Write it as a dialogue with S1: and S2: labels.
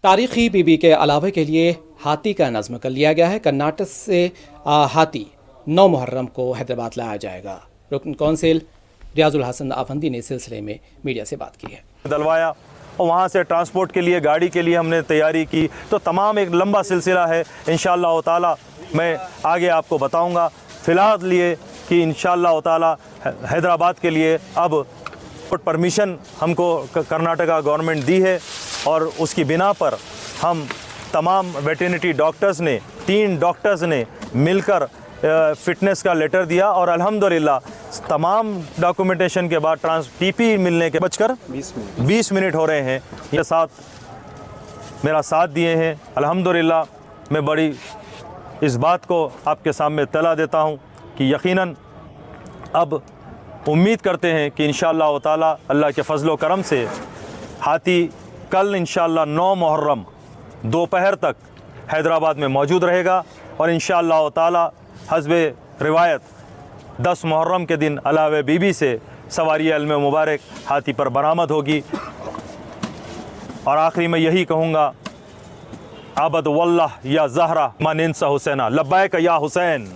S1: तारीखी बीबी के अलावे के लिए हाथी का नज़्म कर लिया गया है। कर्नाटक से हाथी 9 मुहर्रम को हैदराबाद लाया जाएगा। रुकन कौंसिल रियाजुल हसन अफंदी ने इस सिलसिले में मीडिया से बात की है।
S2: दलवाया और वहाँ से ट्रांसपोर्ट के लिए गाड़ी के लिए हमने तैयारी की, तो तमाम एक लंबा सिलसिला है। इंशाअल्लाह ताला मैं आगे आपको बताऊँगा। फ़िलहाल लिए कि इंशाअल्लाह ताला हैदराबाद के लिए अब परमिशन हमको कर्नाटका गवर्नमेंट दी है और उसकी बिना पर हम तमाम वेटरनरी डॉक्टर्स ने 3 डॉक्टर्स ने मिलकर फ़िटनेस का लेटर दिया और अल्हम्दुलिल्लाह तमाम डॉक्यूमेंटेशन के बाद टीपी मिलने के बचकर 20 मिनट हो रहे हैं। ये साथ मेरा साथ दिए हैं। अल्हम्दुलिल्लाह मैं बड़ी इस बात को आपके सामने तला देता हूँ कि यकीनन अब उम्मीद करते हैं कि इंशाअल्लाह ताला अल्लाह के फ़ज़ल व करम से हाथी कल इंशाअल्लाह 9 मुहर्रम दोपहर तक हैदराबाद में मौजूद रहेगा और इंशाअल्लाह ताला हस्बे रिवायत 10 मुहर्रम के दिन अलावे बीबी से सवारी इल्म मुबारक हाथी पर बरामद होगी। और आखिरी में यही कहूँगा, आबद वल्लाह या ज़हरा मानिनसा हुसैना, लब्बैक या हुसैन।